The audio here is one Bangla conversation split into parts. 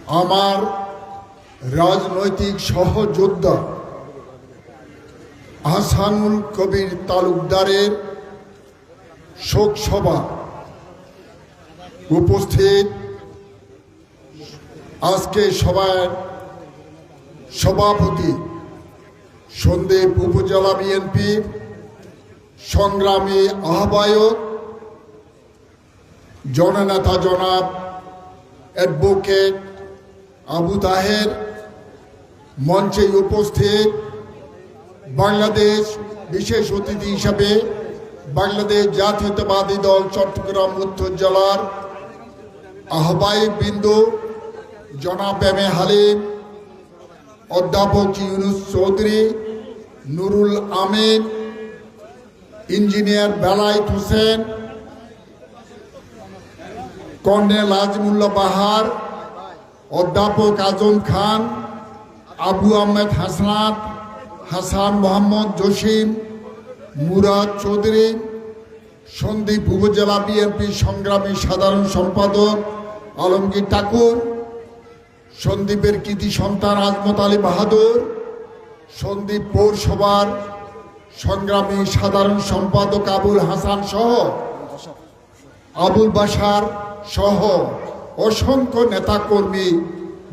আমার রাজনৈতিক সহযোদ্ধা আহসানুল কবির তালুকদারের শোক সভা উপস্থিত আজকে সভার সভাপতি সন্দ্বীপ উপজেলা বিএনপির সংগ্রামী আহ্বায়ক জননেতা জনাব অ্যাডভোকেট আবু তাহের, মঞ্চে উপস্থিত বাংলাদেশ বিশেষ অতিথি হিসাবে বাংলাদেশ জাতীয়তাবাদী দল চট্টগ্রাম উত্তর জেলার আহ্বায়ক বিন্দু জনাব এম এ হালিম, অধ্যাপক ইউনুস চৌধুরী, নুরুল আমিন, ইঞ্জিনিয়ার বেলায়েত হোসেন, কর্নেল আজিমুল্লাহ বাহার, অধ্যাপক আজম খান, আবু আহমেদ হাসনাত, হাসান মোহাম্মদ জসিম, মুরাদ চৌধুরী, সন্দ্বীপ উপজেলা বিএনপি সংগ্রামী সাধারণ সম্পাদক আলমগীর ঠাকুর, সন্দ্বীপের কৃতি সন্তান আজমত আলী বাহাদুর, সন্দ্বীপ পৌরসভার সংগ্রামী সাধারণ সম্পাদক আবুল হাসান সহ আবুল বাশার সহ অসংখ্য নেতাকর্মী,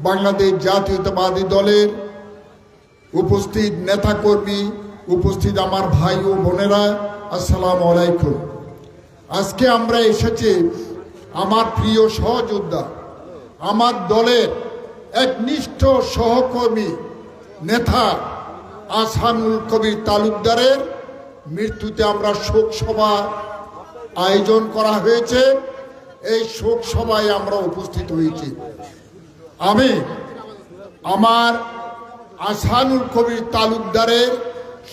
বাংলাদেশ জাতীয়তাবাদী দলের উপস্থিত নেতাকর্মী, উপস্থিত আমার ভাই ও বোনেরা, আসসালামু আলাইকুম। আজকে আমরা এসেছি আমার প্রিয় সহযোদ্ধা, আমার দলের একনিষ্ঠ সহকর্মী নেতা আহসানুল কবির তালুকদারের মৃত্যুতে আমরা শোক সভা আয়োজন করা হয়েছে। এই শোক সভায় আমরা উপস্থিত হয়েছি। আমি আমার আহসানুল কবির তালুকদারের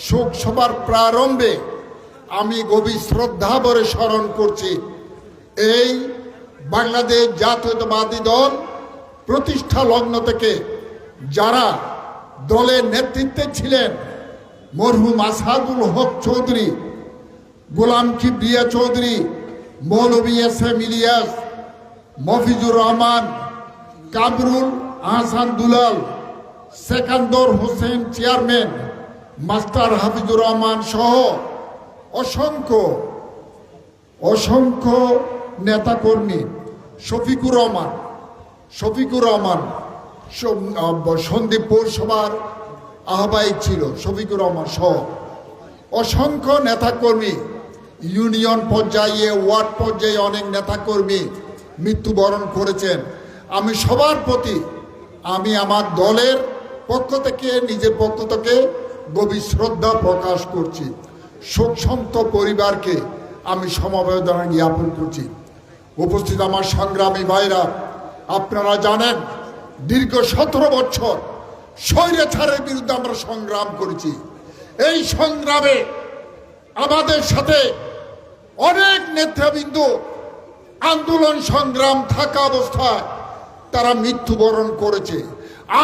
শোক সভার প্রারম্ভে আমি গভীর শ্রদ্ধা ভরে স্মরণ করছি এই বাংলাদেশ জাতীয়তাবাদী দল প্রতিষ্ঠা লগ্ন থেকে যারা দলের নেতৃত্বে ছিলেন, মরহুম আসাদুল হক চৌধুরী, গোলাম কিবরিয়া চৌধুরী, মৌলভী এস এম ইলিয়াস, মফিজুর রহমান, কামরুল আহসান দুলাল, সেকান্দর হোসেন চেয়ারম্যান, মাস্টার হাফিজুর রহমান সহ অসংখ্য অসংখ্য নেতাকর্মী, শফিকুর রহমান সন্দ্বীপ পৌরসভার আহ্বায়ক ছিল, শফিকুর রহমান সহ অসংখ্য নেতাকর্মী, ইউনিয়ন পর্যায়ে ওয়ার্ড পর্যায়ে অনেক নেতাকর্মী মৃত্যুবরণ করেছেন। আমি সবার প্রতি আমি আমার দলের পক্ষ থেকে, নিজের পক্ষ থেকে গভীর শ্রদ্ধা প্রকাশ করছি। শোকসন্ত পরিবারকে আমি সমবেদনা জ্ঞাপন করছি। উপস্থিত আমার সংগ্রামী ভাইরা, আপনারা জানেন দীর্ঘ 17 বছর স্বৈরাচারের বিরুদ্ধে আমরা সংগ্রাম করেছি। এই সংগ্রামে আমাদের সাথে অনেক নেতৃবৃন্দ আন্দোলন সংগ্রাম থাকা অবস্থায় তারা মৃত্যুবরণ করেছে।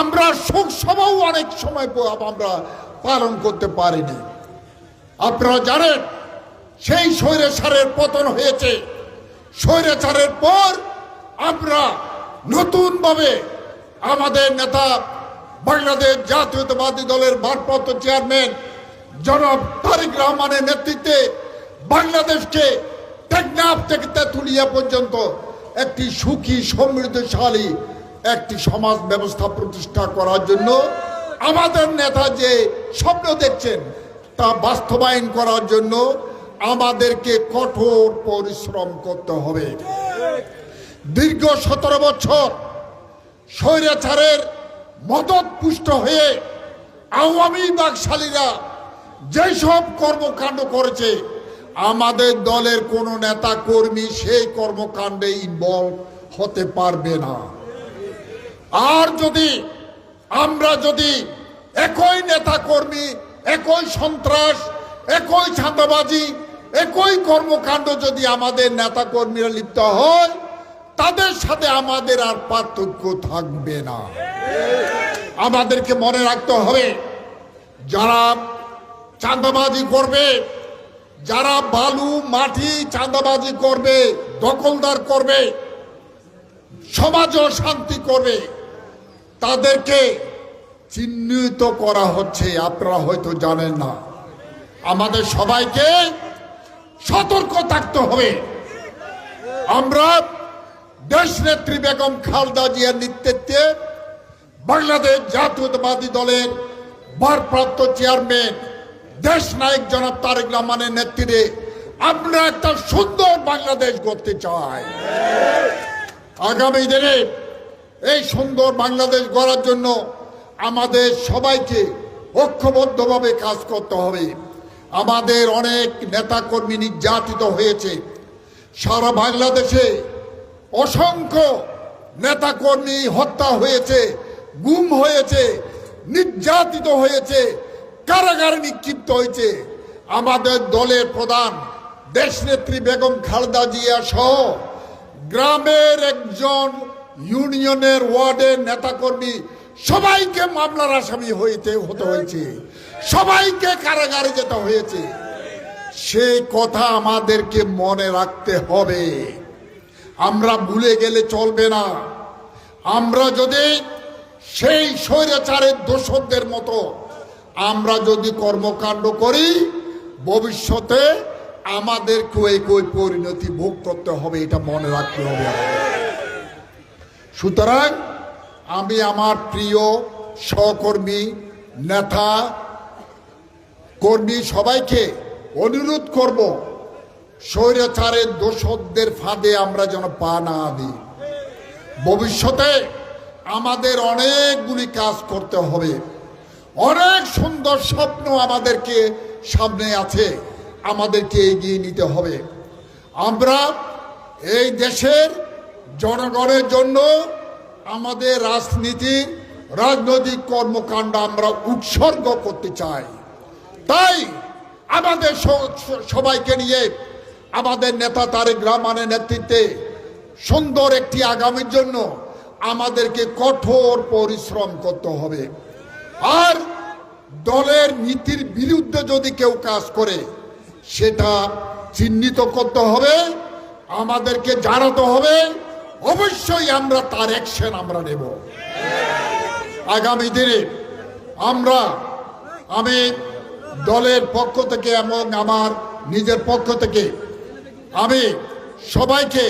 আমরা শোক সভাও অনেক সময় আমরা পালন করতে পারিনি। আপনারা জানেন সেই স্বৈরাচারের পতন হয়েছে। স্বৈরাচারের পর আমরা নতুনভাবে আমাদের নেতা বাংলাদেশ জাতীয়তাবাদী দলের ভারপ্রাপ্ত চেয়ারম্যান জনাব তারেক রহমানের নেতৃত্বে বাংলাদেশকে টেকনাফ থেকে তেঁতুলিয়া পর্যন্ত একটি সুখী সমৃদ্ধশালী একটি সমাজ ব্যবস্থা প্রতিষ্ঠা করার জন্য আমাদের নেতা যে স্বপ্ন দেখছেন তা বাস্তবায়ন করার জন্য আমাদেরকে কঠোর পরিশ্রম করতে হবে। দীর্ঘ 17 বছর স্বৈরাচারের মদত পুষ্ট হয়ে আওয়ামী বাকশালীরা যেসব কর্মকাণ্ড করেছে, আমাদের দলের কোনো নেতা কর্মী সেই কর্মকাণ্ডে ইনভলভ হতে পারবে না। আর আমরা যদি একই নেতা কর্মী, একই সন্ত্রাস, একই চাঁদাবাজি, একই কর্মকাণ্ড যদি আমাদের নেতা কর্মীরা লিপ্ত হয়, তাদের সাথে আমাদের আর পার্থক্য থাকবে না। আমাদেরকে মনে রাখতে হবে, যারা চাঁদাবাজি করবে, যারা বালু মাটি চাঁদাবাজি করবে, দখলদার করবে, সমাজ শান্তি করবে, তাদেরকে চিহ্নিত করা হচ্ছে, আপনারা হয়তো জানেন না। আমাদের সবাইকে সতর্ক থাকতে হবে। আমরা দেশনেত্রী বেগম খালেদা জিয়ার নেতৃত্বে বাংলাদেশ জাতীয়তাবাদী দলের ভারপ্রাপ্ত চেয়ারম্যান দেশ নায়ক জনাব তারেক রহমানের নেতৃত্বে আমরা একটা সুন্দর বাংলাদেশ গড়তে চাই। আগামী দিনে এই সুন্দর বাংলাদেশ গড়ার জন্য আমাদের সবাইকে ঐক্যবদ্ধভাবে কাজ করতে হবে। আমাদের অনেক নেতাকর্মী নির্যাতিত হয়েছে, সারা বাংলাদেশে অসংখ্য নেতাকর্মী হত্যা হয়েছে, গুম হয়েছে, নির্যাতিত হয়েছে, কারাগারে নিক্ষিপ্ত হয়েছে। আমাদের দলের প্রধান দেশনেত্রী বেগম খালেদা জিয়া সহ গ্রামের একজন ইউনিয়নের ওয়ার্ডের নেতাকর্মী সবাইকে মামলার আসামি হতে হয়েছে, সবাইকে কারাগারে যেতে হয়েছে। সেই কথা আমাদেরকে মনে রাখতে হবে, আমরা ভুলে গেলে চলবে না। আমরা যদি সেই স্বৈরাচারের দোষরদের মতো আমরা যদি কর্মকাণ্ড করি, ভবিষ্যতে আমাদেরকেও একই পরিণতি ভোগ করতে হবে, এটা মনে রাখতে হবে। সুতরাং আমি আমার প্রিয় সহকর্মী, নেতা কর্মী সবাইকে অনুরোধ করব, স্বৈরাচারের দোষরদের ফাঁদে আমরা যেন পা না দিই। ভবিষ্যতে আমাদের অনেকগুলি কাজ করতে হবে, অনেক সুন্দর স্বপ্ন আমাদেরকে সামনে আছে, আমাদেরকে এগিয়ে নিতে হবে। আমরা এই দেশের জনগণের জন্য আমাদের রাজনৈতিক কর্মকাণ্ড আমরা উৎসর্গ করতে চাই। তাই আমাদের সবাইকে নিয়ে আমাদের নেতা তারেক রহমানের নেতৃত্বে সুন্দর একটি আগামীর জন্য আমাদেরকে কঠোর পরিশ্রম করতে হবে। আর দলের নীতির বিরুদ্ধে যদি কেউ কাজ করে সেটা চিহ্নিত করতে হবে, আমাদেরকে জানাতে হবে, অবশ্যই আমরা তার অ্যাকশন আমরা নেব। আগামী দিনে আমি দলের পক্ষ থেকে এবং আমার নিজের পক্ষ থেকে আমি সবাইকে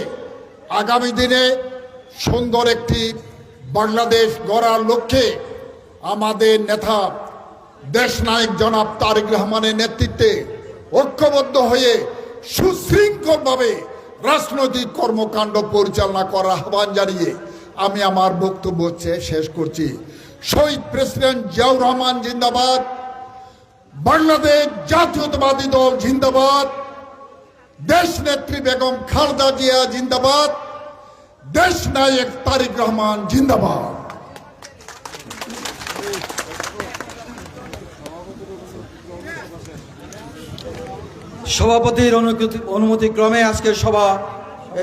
আগামী দিনে সুন্দর একটি বাংলাদেশ গড়ার লক্ষ্যে আমাদের নেতা দেশনায়ক জনাব তারেক রহমানের নেতৃত্বে ঐক্যবদ্ধ হয়ে সুশৃঙ্খলভাবে রাজনৈতিক কর্মকাণ্ড পরিচালনা করার আহ্বান জানিয়ে আমি আমার বক্তব্য শেষ করছি। শহীদ প্রেসিডেন্ট জিয়াউর রহমান জিন্দাবাদ, বাংলাদেশ জাতীয়তাবাদী দল জিন্দাবাদ, দেশনেত্রী বেগম খালেদা জিয়া জিন্দাবাদ, দেশ নায়ক তারেক রহমান জিন্দাবাদ। সভাপতির অনুমতি ক্রমে আজকের সভা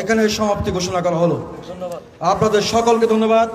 এখানে সমাপ্তি ঘোষণা করা হলো। আপনাদের সকলকে ধন্যবাদ।